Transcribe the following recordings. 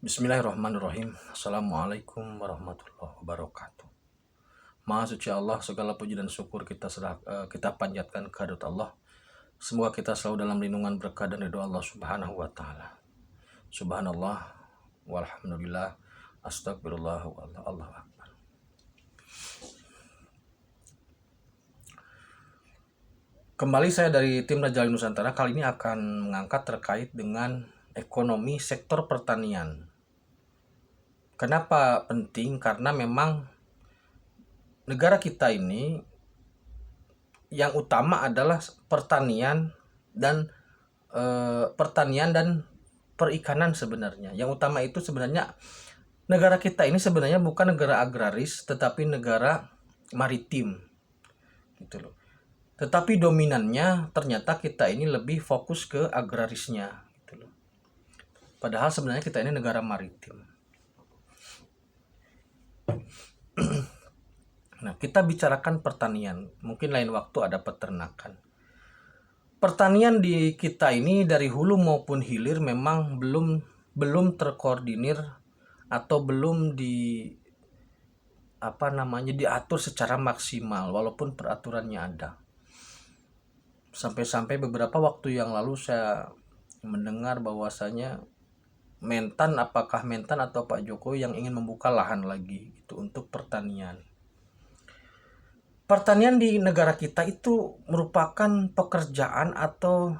Bismillahirrahmanirrahim. Assalamualaikum warahmatullahi wabarakatuh. Maha suci Allah, segala puji dan syukur kita panjatkan kehadirat Allah. Semoga kita selalu dalam lindungan berkah dan ridho Allah Subhanahu wa taala. Subhanallah walhamdulillah astagfirullah wallahu akbar. Kembali saya dari tim Rajali Nusantara kali ini akan mengangkat terkait dengan ekonomi sektor pertanian. Kenapa penting? Karena memang negara kita ini yang utama adalah pertanian dan perikanan sebenarnya. Yang utama itu sebenarnya negara kita ini sebenarnya bukan negara agraris tetapi negara maritim gitu loh. Tetapi dominannya ternyata kita ini lebih fokus ke agrarisnya gitu loh. Padahal sebenarnya kita ini negara maritim. Nah, kita bicarakan pertanian. Mungkin lain waktu ada peternakan. Pertanian di kita ini dari hulu maupun hilir memang belum terkoordinir atau belum diatur secara maksimal walaupun peraturannya ada. Sampai-sampai beberapa waktu yang lalu saya mendengar bahwasanya apakah Mentan atau Pak Jokowi yang ingin membuka lahan lagi itu untuk pertanian. Pertanian di negara kita itu merupakan pekerjaan atau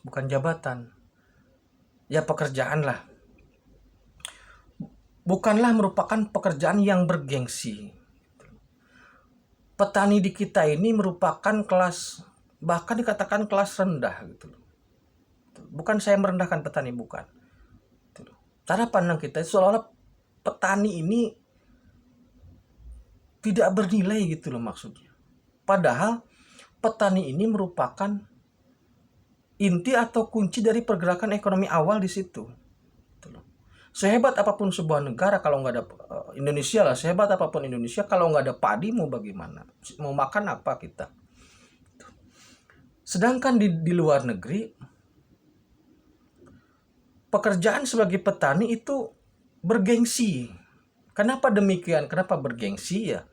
bukan jabatan. Ya pekerjaan lah. Bukanlah merupakan pekerjaan yang bergengsi. Petani di kita ini merupakan bahkan dikatakan kelas rendah gitu. Bukan saya merendahkan petani, bukan. Cara pandang kita seolah-olah petani ini tidak bernilai gitu loh maksudnya. Padahal petani ini merupakan inti atau kunci dari pergerakan ekonomi awal di situ. Sehebat apapun sebuah negara kalau nggak ada Indonesia lah, sehebat apapun Indonesia kalau nggak ada padi mau bagaimana? Mau makan apa kita? Sedangkan di luar negeri pekerjaan sebagai petani itu bergengsi. Kenapa demikian? Kenapa bergengsi ya?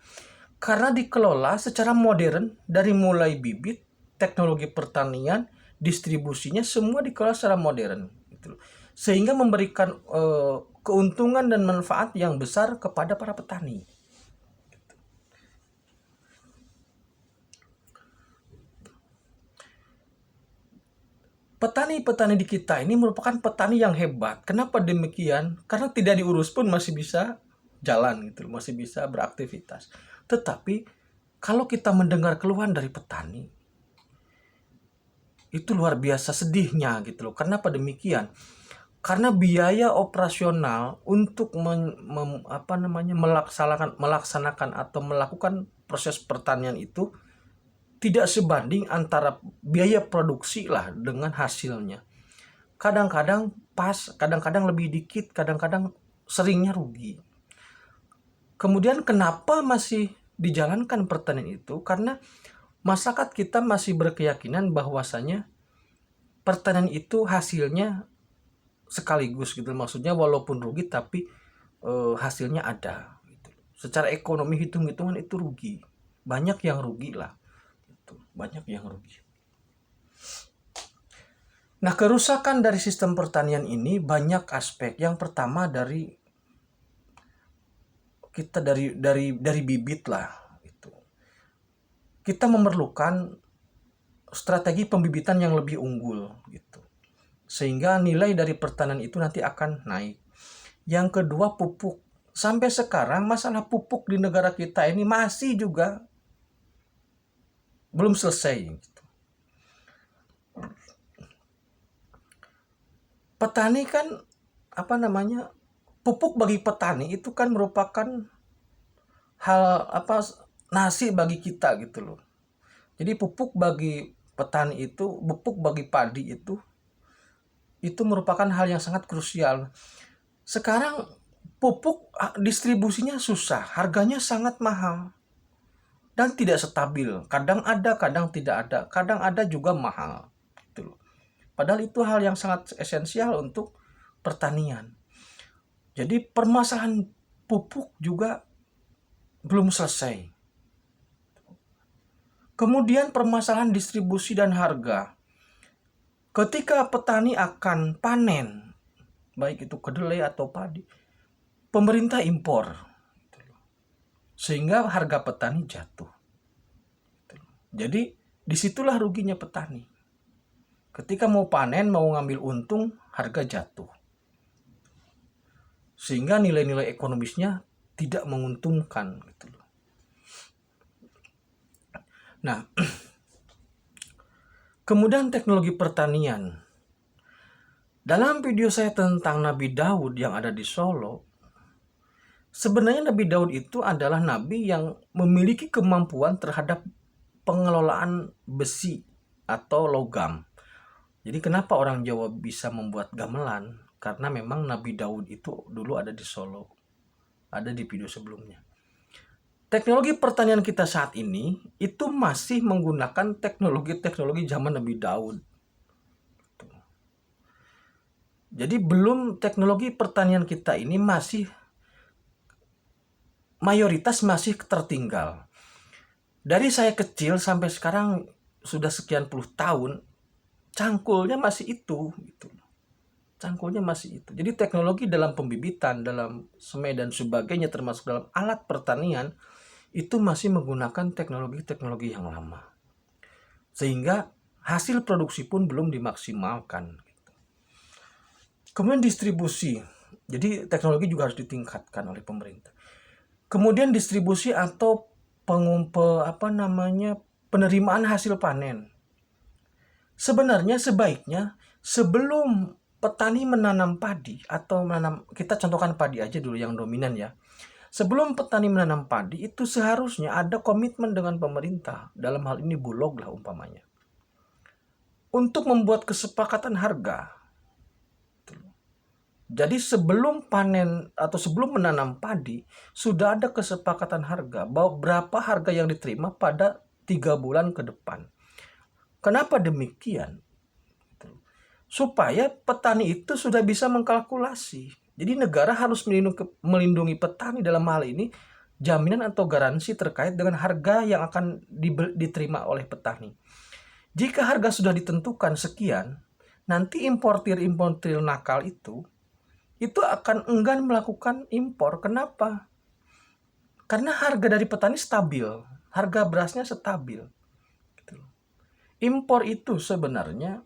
Karena dikelola secara modern dari mulai bibit, teknologi pertanian, distribusinya semua dikelola secara modern. Gitu. Sehingga memberikan keuntungan dan manfaat yang besar kepada para petani. Petani-petani di kita ini merupakan petani yang hebat. Kenapa demikian? Karena tidak diurus pun masih bisa jalan gitu, masih bisa beraktivitas. Tetapi kalau kita mendengar keluhan dari petani, itu luar biasa sedihnya gitu loh. Kenapa demikian? Karena biaya operasional untuk melaksanakan atau melakukan proses pertanian itu tidak sebanding antara biaya produksi lah dengan hasilnya. Kadang-kadang pas, kadang-kadang lebih dikit, kadang-kadang seringnya rugi. Kemudian kenapa masih dijalankan pertanian itu? Karena masyarakat kita masih berkeyakinan bahwasanya pertanian itu hasilnya sekaligus gitu, maksudnya walaupun rugi tapi hasilnya ada gitu. Secara ekonomi hitung-hitungan itu rugi, banyak yang rugi lah gitu. Banyak yang rugi. Nah, kerusakan dari sistem pertanian ini banyak aspek. Yang pertama dari bibit lah itu. Kita memerlukan strategi pembibitan yang lebih unggul gitu. Sehingga nilai dari pertanian itu nanti akan naik. Yang kedua pupuk. Sampai sekarang masalah pupuk di negara kita ini masih juga belum selesai. Gitu. Petani kan pupuk bagi petani itu kan merupakan nasi bagi kita gitu loh. Jadi pupuk bagi petani itu, pupuk bagi padi itu merupakan hal yang sangat krusial. Sekarang pupuk distribusinya susah, harganya sangat mahal dan tidak stabil. Kadang ada, kadang tidak ada, kadang ada juga mahal. Gitu loh. Padahal itu hal yang sangat esensial untuk pertanian. Jadi permasalahan pupuk juga belum selesai. Kemudian permasalahan distribusi dan harga. Ketika petani akan panen, baik itu kedelai atau padi, pemerintah impor, sehingga harga petani jatuh. Jadi disitulah ruginya petani. Ketika mau panen, mau ngambil untung, harga jatuh. Sehingga nilai-nilai ekonomisnya tidak menguntungkan. Nah, kemudian teknologi pertanian. Dalam video saya tentang Nabi Daud yang ada di Solo, sebenarnya Nabi Daud itu adalah nabi yang memiliki kemampuan terhadap pengelolaan besi atau logam. Jadi kenapa orang Jawa bisa membuat gamelan? Karena memang Nabi Daud itu dulu ada di Solo. Ada di video sebelumnya. Teknologi pertanian kita saat ini itu masih menggunakan teknologi-teknologi zaman Nabi Daud. Jadi belum, teknologi pertanian kita ini masih mayoritas masih tertinggal. Dari saya kecil sampai sekarang sudah sekian puluh tahun, cangkulnya masih itu. Cangkulnya masih itu. Jadi teknologi dalam pembibitan, dalam semai dan sebagainya, termasuk dalam alat pertanian, itu masih menggunakan teknologi-teknologi yang lama. Sehingga hasil produksi pun belum dimaksimalkan. Kemudian distribusi. Jadi teknologi juga harus ditingkatkan oleh pemerintah. Kemudian distribusi atau penerimaan hasil panen. Sebenarnya sebaiknya sebelum petani menanam padi atau kita contohkan padi aja dulu yang dominan ya. Sebelum petani menanam padi itu seharusnya ada komitmen dengan pemerintah, dalam hal ini Bulog lah umpamanya, untuk membuat kesepakatan harga. Jadi sebelum panen atau sebelum menanam padi sudah ada kesepakatan harga bahwa berapa harga yang diterima pada 3 bulan ke depan. Kenapa demikian? Supaya petani itu sudah bisa mengkalkulasi. Jadi negara harus melindungi petani dalam hal ini, jaminan atau garansi terkait dengan harga yang akan diterima oleh petani. Jika harga sudah ditentukan sekian, nanti importir nakal itu akan enggan melakukan impor. Kenapa? Karena harga dari petani stabil, harga berasnya stabil. Impor itu sebenarnya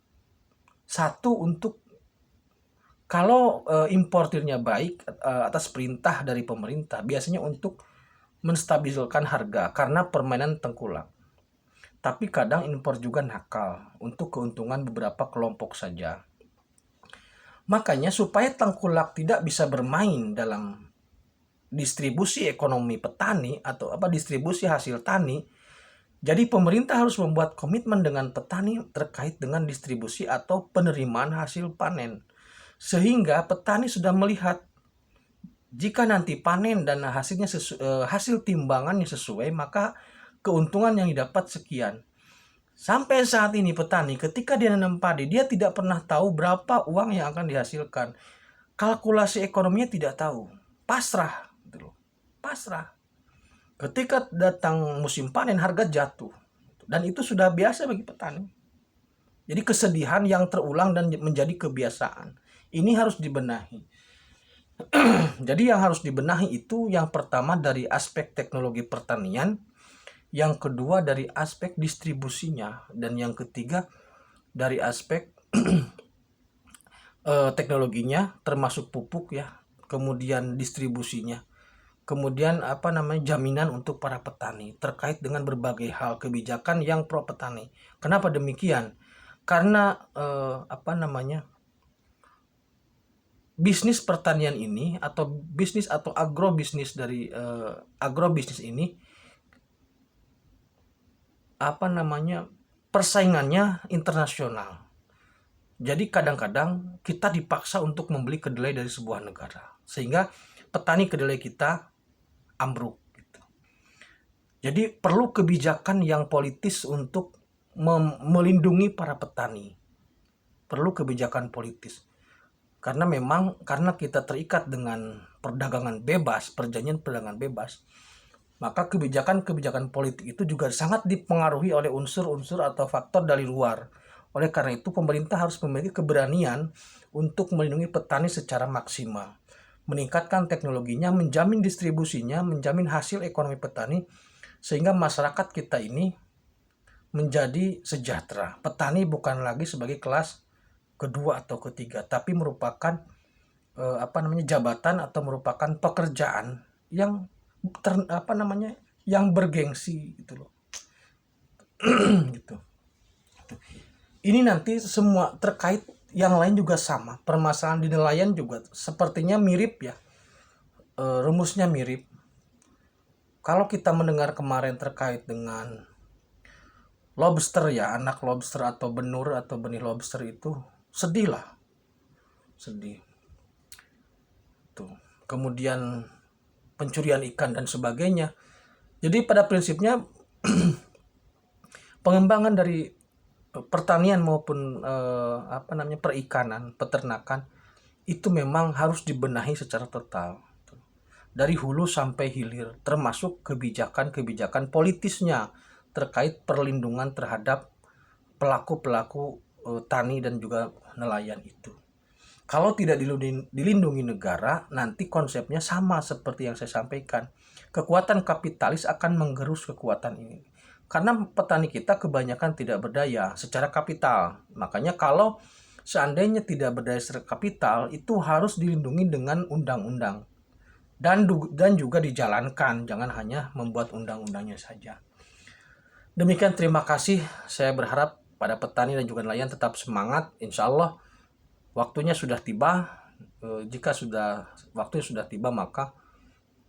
satu untuk kalau importirnya baik atas perintah dari pemerintah, biasanya untuk menstabilkan harga karena permainan tengkulak. Tapi kadang impor juga nakal untuk keuntungan beberapa kelompok saja. Makanya supaya tengkulak tidak bisa bermain dalam distribusi ekonomi petani atau distribusi hasil tani, jadi pemerintah harus membuat komitmen dengan petani terkait dengan distribusi atau penerimaan hasil panen. Sehingga petani sudah melihat jika nanti panen dan hasilnya hasil timbangannya sesuai, maka keuntungan yang didapat sekian. Sampai saat ini petani ketika dia nanam padi, dia tidak pernah tahu berapa uang yang akan dihasilkan. Kalkulasi ekonominya tidak tahu. Pasrah. Pasrah. Ketika datang musim panen, harga jatuh. Dan itu sudah biasa bagi petani. Jadi kesedihan yang terulang dan menjadi kebiasaan. Ini harus dibenahi. Jadi yang harus dibenahi itu yang pertama dari aspek teknologi pertanian, yang kedua dari aspek distribusinya, dan yang ketiga dari aspek teknologinya termasuk pupuk ya, kemudian distribusinya, kemudian jaminan untuk para petani terkait dengan berbagai hal kebijakan yang pro petani. Kenapa demikian? Karena bisnis pertanian ini atau bisnis atau agrobisnis dari agrobisnis ini persaingannya internasional. Jadi kadang-kadang kita dipaksa untuk membeli kedelai dari sebuah negara, sehingga petani kedelai kita ambruk gitu. Jadi perlu kebijakan yang politis untuk melindungi para petani. Perlu kebijakan politis. karena kita terikat dengan perdagangan bebas, perjanjian perdagangan bebas, maka kebijakan-kebijakan politik itu juga sangat dipengaruhi oleh unsur-unsur atau faktor dari luar. Oleh karena itu, pemerintah harus memiliki keberanian untuk melindungi petani secara maksimal, meningkatkan teknologinya, menjamin distribusinya, menjamin hasil ekonomi petani, sehingga masyarakat kita ini menjadi sejahtera. Petani bukan lagi sebagai kelas kedua atau ketiga, tapi merupakan jabatan atau merupakan pekerjaan yang yang bergengsi gitu loh. Gitu. Ini nanti semua terkait yang lain juga sama. Permasalahan di nelayan juga sepertinya mirip ya. Rumusnya mirip. Kalau kita mendengar kemarin terkait dengan lobster ya, anak lobster atau benur atau benih lobster itu sedih lah. Sedih. Tuh. Kemudian pencurian ikan dan sebagainya. Jadi pada prinsipnya pengembangan dari pertanian maupun perikanan, peternakan itu memang harus dibenahi secara total. Dari hulu sampai hilir, termasuk kebijakan-kebijakan politisnya terkait perlindungan terhadap pelaku-pelaku tani dan juga nelayan itu. Kalau tidak dilindungi negara, nanti konsepnya sama seperti yang saya sampaikan. Kekuatan kapitalis akan menggerus kekuatan ini. Karena petani kita kebanyakan tidak berdaya secara kapital. Makanya kalau seandainya tidak berdaya secara kapital, itu harus dilindungi dengan undang-undang. Dan juga dijalankan, jangan hanya membuat undang-undangnya saja. Demikian, terima kasih. Saya berharap pada petani dan juga nelayan tetap semangat. Insya Allah waktunya sudah tiba. Jika waktunya sudah tiba, maka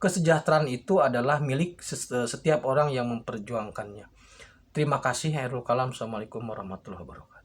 kesejahteraan itu adalah milik setiap orang yang memperjuangkannya. Terima kasih. Khairul kalam. Assalamualaikum warahmatullahi wabarakatuh.